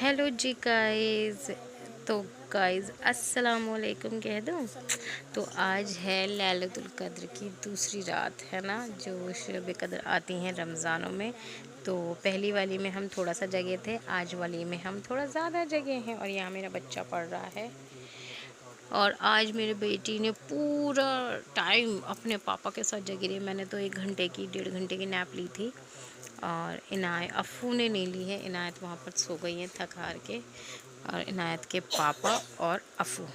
Hello जी guys. तो guys अस्सलाम वालेकुम कह दूँ। तो आज है लैलतुल कद्र की दूसरी रात है ना, जो शब कद्र आती हैं रमज़ानों में। तो पहली वाली में हम थोड़ा सा जगे थे, आज वाली में हम थोड़ा ज़्यादा जगे हैं। और यहाँ मेरा बच्चा पढ़ रहा है। और आज मेरी बेटी ने पूरा टाइम अपने पापा के साथ जगी रही। मैंने तो 1 घंटे की 1.5 घंटे की नैप ली थी। और इनायत अफ़ू ने नहीं ली है। इनायत वहाँ पर सो गई है थक हार के। और इनायत के पापा और अफ़ू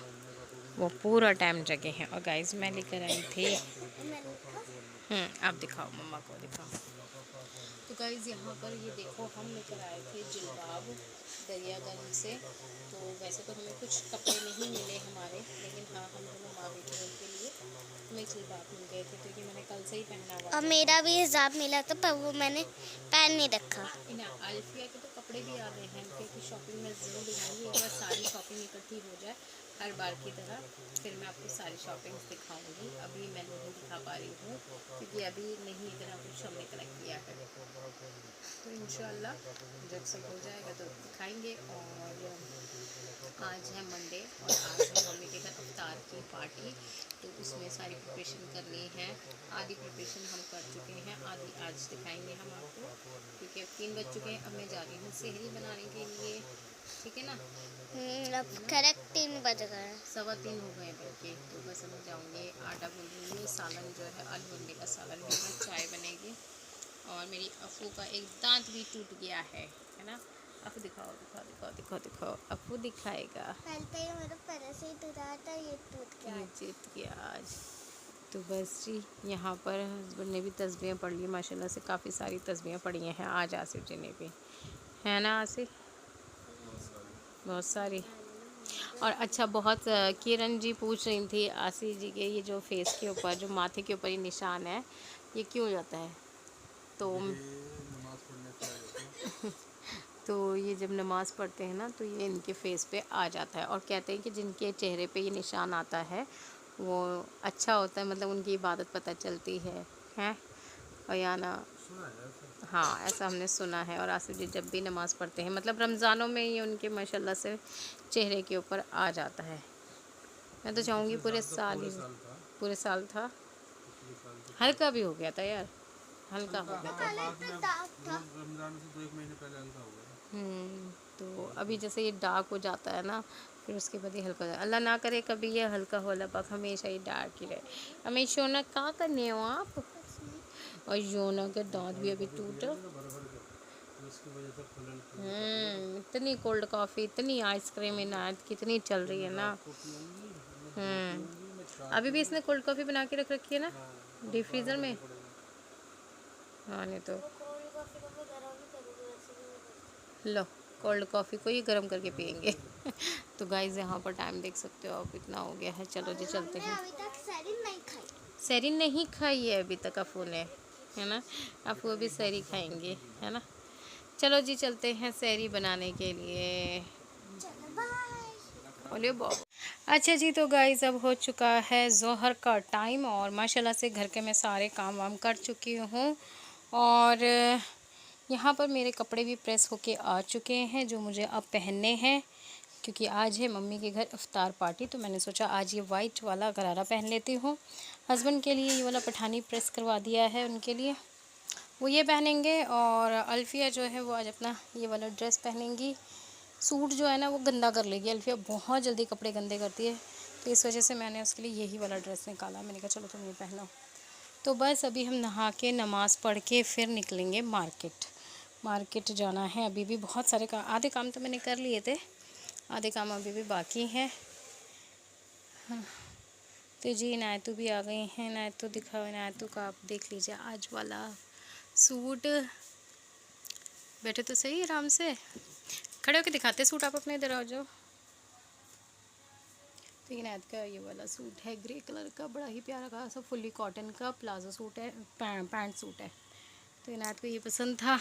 वो पूरा टाइम जगे हैं। और गाइस मैं लेकर आई थी। आप दिखाओ, मम्मा को दिखाओ। तो गाइस यहाँ पर ये देखो, हम लेकर आए थे जिलबाब दरियागंज से। तो वैसे तो हमें कुछ कपड़े नहीं मिले हमारे, लेकिन हाँ हम दोनों माँ बेटी के लिए हमें जिलबाब मिल गए थे। तो ये मैंने कल से ही पहना हुआ और था। मेरा भी हिसाब मिला था, पर वो मैंने पहन नहीं रखा। अल्फिया के तो कपड़े भी आ गए हैं। अल्फिया की शॉपिंग में ज़रूर दिखाऊंगी। एक बार सारी शॉपिंग इकट्ठी हो जाए हर बार की तरह, फिर मैं आपको सारी शॉपिंग्स दिखाऊंगी। अभी मैं नहीं दिखा पा रही हूँ क्योंकि अभी नहीं इतना कुछ हमने कलेक्ट किया है। तो इंशाल्लाह जब सब हो जाएगा तो दिखाएंगे। और आज है मंडे और आज है मम्मी के घर इफ्तार की पार्टी। तो उसमें सारी प्रिपरेशन करनी है। आधी प्रिपरेशन हम कर चुके हैं, आधी आज दिखाएंगे हम आपको, क्योंकि अब 3 बज चुके हैं। अब मैं जा रही हूँ सेहरी बनाने के लिए, ठीक है ना। अब करेक्ट 3 बज गए हैं। 3:15 हो गए बल्कि। तो बस मैं जाऊँगी, आटा गूंद लूँगी, सालन जो है आलू अंडे का सालन होगा, चाय बनेगी। और मेरी अफ़ू का एक दांत भी टूट गया है ना। अफ़ू दिखाओ दिखाओ दिखाओ दिखाओ दिखाओ, अफ़ू दिखाएगा। पहले ही मेरा पैर से ही टूटा था, ये टूट गया। ये जीत गया आज। तो बस जी, यहाँ पर हस्बैंड ने भी तस्बीहें पढ़ ली माशाल्लाह से। काफ़ी सारी तस्बीहें पढ़ी हैं आज आसिफ जी ने भी, है ना आसिफ? बहुत सारी। और अच्छा, बहुत किरण जी पूछ रही थी आसिफ जी के, ये जो फेस के ऊपर, जो माथे के ऊपर ये निशान है, ये क्यों हो जाता है? तो नमाज पढ़ने से आ जाता है। तो ये जब नमाज़ पढ़ते हैं ना, तो ये इनके फेस पे आ जाता है। और कहते हैं कि जिनके चेहरे पे ये निशान आता है वो अच्छा होता है, मतलब उनकी इबादत पता चलती है। हैं और या ना। सुना है ऐसा। हाँ, ऐसा हमने सुना है। और आसिफ जी जब भी नमाज़ पढ़ते हैं, मतलब रमज़ानों में ये उनके माशाल्लाह से चेहरे के ऊपर आ जाता है। मैं तो चाहूँगी पिछले पूरे साल तो साल पूरे ही। साल था। पूरे साल था। पिछले साल तो हल्का भी हो गया था यार, हल्का हो हल्का, गया हाँ, था। बाद में अब रोज रमजान से 2 1 महीने पहले हल्का हो गया। तो अभी जैसे ये डार्क हो जाता है ना, फिर उसके बाद ये हल्का हो जाता है। अल्लाह ना करे कभी ये हल्का हो, अल्लाह पाक हमेशा ही डार्क ही रहे। हमें शोना क्या करने हो आप? और योना के दांत भी अभी टूटा। बराबर के, तो उसकी वजह से फूलन फूलन कर रही है। इतनी कोल्ड कॉफ़ी, इतनी आइसक्रीम इनायत कितनी चल तो रही है मैं ना। रात को पीऊंगी, मैं 2 हम्म पीऊंगी, मैं 4 अभी भी इसने पीऊंगी। कोल्ड कॉफ़ी बना के रख रखी है ना, हाँ, डीप अब फ्रीज़र 12 में। बजे पड़ेगी। हाँ नहीं तो लो, कोल्ड कॉफ़ी को ही गर्म करके पियेंगे। तो गाइस यहाँ पर टाइम देख सकते हो आप, इतना हो गया है। चलो जी चलते हैं। अभी तक सैरी नहीं खाई। सैरी नहीं खाई है अभी तक अफू ने, है ना। अफू अभी सैरी खाएंगे, है ना। चलो जी चलते हैं सैरी बनाने के लिए। चलो बाय। बोलिए बाबू। अच्छा जी, तो गाइस अब हो चुका है ज़ोहर का टाइम और माशाल्लाह से घर के मैं सारे काम वाम कर चुकी हूँ। और यहाँ पर मेरे कपड़े भी प्रेस होके आ चुके हैं जो मुझे अब पहनने हैं, क्योंकि आज है मम्मी के घर इफ्तार पार्टी। तो मैंने सोचा आज ये वाइट वाला गरारा पहन लेती हूँ। हस्बैंड के लिए ये वाला पठानी प्रेस करवा दिया है, उनके लिए वो ये पहनेंगे। और अल्फिया जो है वो आज अपना ये वाला ड्रेस पहनेंगी। सूट जो है ना वो गंदा कर लेगी, अल्फिया बहुत जल्दी कपड़े गंदे करती है। तो इस वजह से मैंने उसके लिए यही वाला ड्रेस निकाला। मैंने कहा चलो तुम ये पहनो। तो बस अभी हम नहा के नमाज़ पढ़ के फिर निकलेंगे मार्केट। मार्केट जाना है। अभी भी बहुत सारे काम, आधे काम तो मैंने कर लिए थे, आधे काम अभी भी बाकी हैं। हाँ, तो जी नायतू भी आ गई हैं। नायतू दिखाओ, नायतू का आप देख लीजिए आज वाला सूट। बैठे तो सही आराम से, खड़े होके दिखाते सूट आप अपने, इधर आ जाओ। तो ये नायत का ये वाला सूट है ग्रे कलर का, बड़ा ही प्यारा का सब फुल्ली कॉटन का प्लाजो सूट है, पैंट सूट है। तो इनायत को ये पसंद था।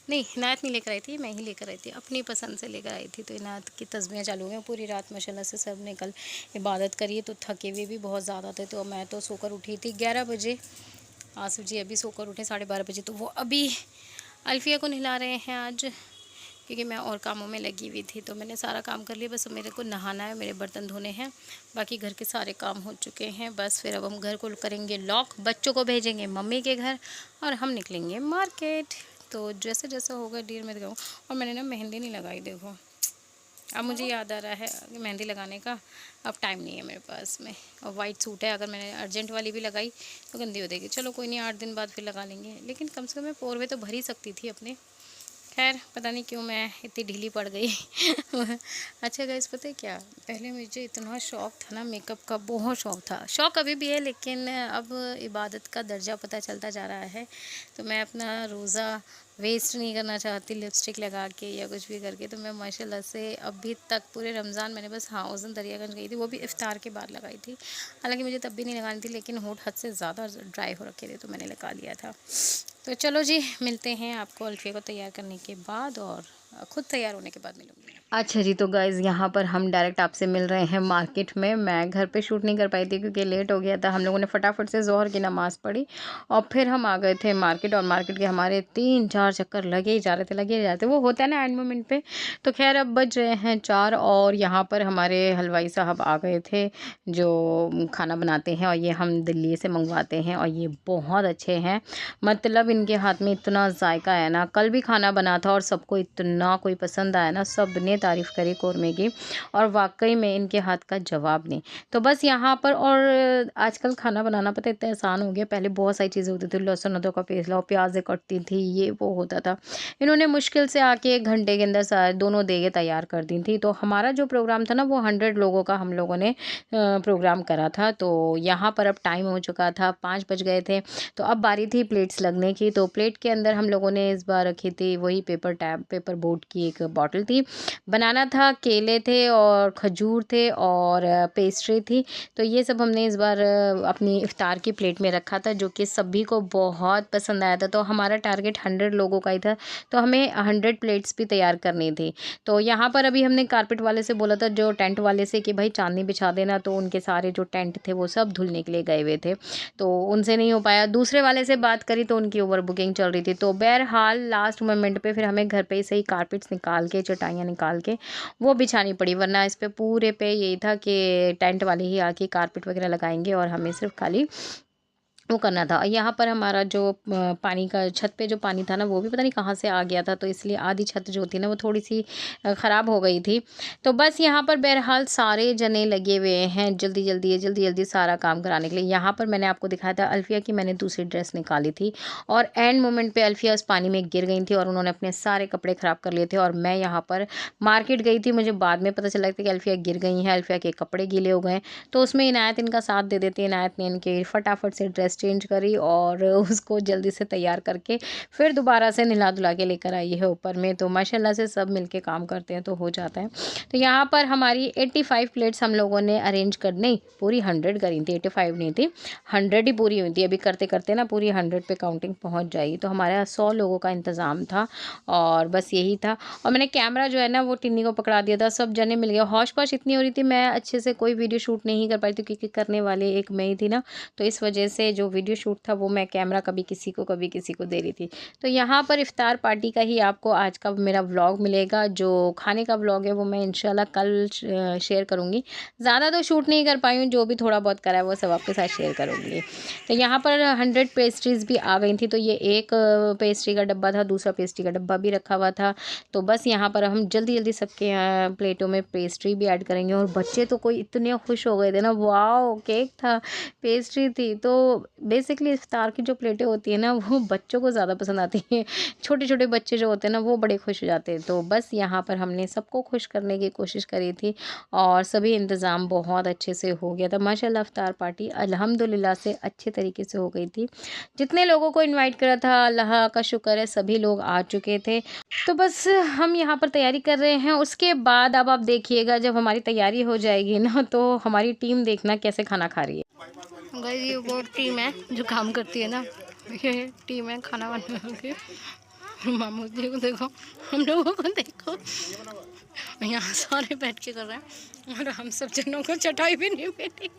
नहीं, इनायत नहीं लेकर आई थी, मैं ही लेकर आई थी, अपनी पसंद से लेकर आई थी। तो इनायत की तस्बीहें चालू हैं। पूरी रात माशाल्लाह से सब ने कल इबादत करी, तो थके हुए भी बहुत ज़्यादा थे। तो मैं तो सोकर उठी थी 11 बजे। आसिफ जी अभी सोकर उठे 12:30 बजे। तो वो अभी अल्फिया को नहला रहे हैं आज, क्योंकि मैं और कामों में लगी हुई थी। तो मैंने सारा काम कर लिया, बस मेरे को नहाना है, मेरे बर्तन धोने हैं, बाकी घर के सारे काम हो चुके हैं। बस फिर अब हम घर को करेंगे लॉक, बच्चों को भेजेंगे मम्मी के घर और हम निकलेंगे मार्केट। तो जैसे जैसा होगा डियर मैं दिखाऊँ। और मैंने ना मेहंदी नहीं लगाई, देखो अब मुझे याद आ रहा है कि मेहंदी लगाने का अब टाइम नहीं है मेरे पास में। और वाइट सूट है, अगर मैंने अर्जेंट वाली भी लगाई तो गंदी हो जाएगी। चलो कोई नहीं, 8 दिन बाद फिर लगा लेंगे, लेकिन कम से कम मैं पोरवे तो भर ही सकती थी अपने। खैर पता नहीं क्यों मैं इतनी ढीली पड़ गई। अच्छा गाइस, पता है क्या, पहले मुझे इतना शौक़ था ना मेकअप का, बहुत शौक़ था। शौक़ अभी भी है, लेकिन अब इबादत का दर्जा पता चलता जा रहा है। तो मैं अपना रोज़ा वेस्ट नहीं करना चाहती लिपस्टिक लगा के या कुछ भी करके। तो मैं माशाल्लाह से अभी तक पूरे रमज़ान मैंने बस हाँ उस दिन दरियागंज गई थी, वो भी इफ्तार के बाद लगाई थी। हालांकि मुझे तब भी नहीं लगानी थी, लेकिन होठ हद से ज़्यादा ड्राई हो रखे थे तो मैंने लगा लिया था। तो चलो जी, मिलते हैं आपको अल्फिया को तैयार करने के बाद और खुद तैयार होने के बाद मिलूँगी। अच्छा जी, तो गाइज़ यहाँ पर हम डायरेक्ट आपसे मिल रहे हैं मार्केट में। मैं घर पे शूट नहीं कर पाई थी क्योंकि लेट हो गया था। हम लोगों ने फटाफट से ज़ोहर की नमाज़ पढ़ी और फिर हम आ गए थे मार्केट। और मार्केट के हमारे 3-4 चक्कर लगे ही जा रहे थे, लगे ही जा रहे थे। वो होता है ना एंड मोमेंट पे। तो खैर अब बज रहे हैं 4 और यहाँ पर हमारे हलवाई साहब आ गए थे जो खाना बनाते हैं, और ये हम दिल्ली से मंगवाते हैं और ये बहुत अच्छे हैं। मतलब इनके हाथ में इतना जायका है ना। कल भी खाना बना था और सबको इतना कोई पसंद आया ना, सब ने तारीफ़ करी कौरमे की, और वाकई में इनके हाथ का जवाब नहीं। तो बस यहाँ पर, और आजकल खाना बनाना पता इतना आसान हो गया। पहले बहुत सारी चीज़ें होती थी, लहसुन अदरक का पेस्ट लाओ, प्याज़ें कटती थी, ये वो होता था। इन्होंने मुश्किल से आके 1 घंटे के अंदर सारे दोनों देगे तैयार कर दी थी। तो हमारा जो प्रोग्राम था ना वो 100 लोगों का हम लोगों ने प्रोग्राम करा था। तो यहाँ पर अब टाइम हो चुका था, 5 बज गए थे। तो अब बारी थी प्लेट्स लगने की। तो प्लेट के अंदर हम लोगों ने इस बार रखी थी वही पेपर बोट की एक बॉटल थी, बनाना था, केले थे और खजूर थे और पेस्ट्री थी। तो ये सब हमने इस बार अपनी इफ्तार की प्लेट में रखा था, जो कि सभी को बहुत पसंद आया था। तो हमारा टारगेट 100 लोगों का ही था, तो हमें 100 प्लेट्स भी तैयार करनी थी। तो यहाँ पर अभी हमने कारपेट वाले से बोला था, जो टेंट वाले से, कि भाई चांदनी बिछा देना। तो उनके सारे जो टेंट थे वो सब धुलने के लिए गए हुए थे, तो उनसे नहीं हो पाया। दूसरे वाले से बात करी तो उनकी ओवर बुकिंग चल रही थी। तो बहरहाल लास्ट मोमेंट पे फिर हमें घर पे ही सही कारपेट्स निकाल के, चटाइयाँ निकाल के वो बिछानी पड़ी, वरना इस पे पूरे पे यही था कि टेंट वाले ही आके कारपेट वगैरह लगाएंगे और हमें सिर्फ खाली वो करना था। यहाँ पर हमारा जो पानी का, छत पे जो पानी था ना, वो भी पता नहीं कहाँ से आ गया था। तो इसलिए आधी छत जो थी ना वो थोड़ी सी ख़राब हो गई थी। तो बस यहाँ पर बहरहाल सारे जने लगे हुए हैं जल्दी जल्दी सारा काम कराने के लिए। यहाँ पर मैंने आपको दिखाया था अल्फिया की मैंने दूसरी ड्रेस निकाली थी, और एंड मोमेंट पे अल्फिया उस पानी में गिर गई थी और उन्होंने अपने सारे कपड़े ख़राब कर लिए थे। और मैं यहाँ पर मार्केट गई थी, मुझे बाद में पता चला था कि अल्फिया गिर गई हैं, अल्फिया के कपड़े गीले हो गए। तो उसमें इनायत इनका साथ दे देती। इनायत ने इनके फटाफट से ड्रेस चेंज करी और उसको जल्दी से तैयार करके फिर दोबारा से नहला धुला के लेकर आई है ऊपर में। तो माशाल्लाह से सब मिलके काम करते हैं तो हो जाता है। तो यहाँ पर हमारी 85 प्लेट्स हम लोगों ने अरेंज कर, नहीं पूरी 100 करी थी, 85 नहीं थी, 100 ही पूरी हुई थी। अभी करते करते ना पूरी 100 पे काउंटिंग पहुँच जाएगी। तो हमारा 100 लोगों का इंतज़ाम था और बस यही था। और मैंने कैमरा जो है ना वो टिन्नी को पकड़ा दिया था, सब जने मिल गए। हौश पौश इतनी हो रही थी, मैं अच्छे से कोई वीडियो शूट नहीं कर पाई थी क्योंकि करने वाले एक मैं ही थी ना। तो इस वजह से जो वीडियो शूट था वो मैं कैमरा कभी किसी को दे रही थी। तो यहाँ पर इफ्तार पार्टी का ही आपको आज का मेरा व्लॉग मिलेगा। जो खाने का व्लॉग है वो मैं इंशाल्लाह कल शेयर करूँगी। ज़्यादा तो शूट नहीं कर पाई हूँ, जो भी थोड़ा बहुत करा है वो सब आपके साथ शेयर करूँगी। तो यहाँ पर 100 पेस्ट्रीज़ भी आ गई थी। तो ये एक पेस्ट्री का डब्बा था, दूसरा पेस्ट्री का डब्बा भी रखा हुआ था। तो बस यहाँ पर हम जल्दी सबके प्लेटों में पेस्ट्री भी ऐड करेंगे। और बच्चे तो कोई इतने खुश हो गए थे ना, वाओ केक था, पेस्ट्री थी। तो बेसिकली इफ्तार की जो प्लेटें होती है ना वो बच्चों को ज़्यादा पसंद आती हैं। छोटे छोटे बच्चे जो होते हैं ना वो बड़े खुश हो जाते हैं। तो बस यहाँ पर हमने सबको खुश करने की कोशिश करी थी और सभी इंतज़ाम बहुत अच्छे से हो गया था। माशाल्लाह इफ्तार पार्टी अल्हम्दुलिल्लाह से अच्छे तरीके से हो गई थी। जितने लोगों को इन्वाइट करा था अल्लाह का शुक्र है सभी लोग आ चुके थे। तो बस हम यहाँ पर तैयारी कर रहे हैं। उसके बाद अब आप देखिएगा जब हमारी तैयारी हो जाएगी ना तो हमारी टीम देखना कैसे खाना खा रही है। गाइस ये वो टीम है जो काम करती है ना, ये टीम है खाना बनाने की। मामू जी को देखो, हम लोगों को देखो, यहाँ सारे बैठ के कर रहे हैं और हम सब जनों को चटाई भी नहीं बैठी।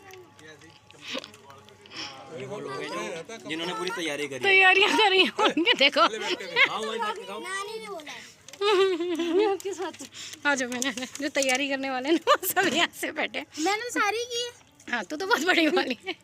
जिन्होंने पूरी तैयारियां करी हैं उनके देखो। आपके साथ आ जाओ, मैंने जो तैयारी करने वाले हैं ना वो सब यहाँ से बैठे। मैंने सारी की है। हाँ, तू तो बहुत बड़ी वाली है।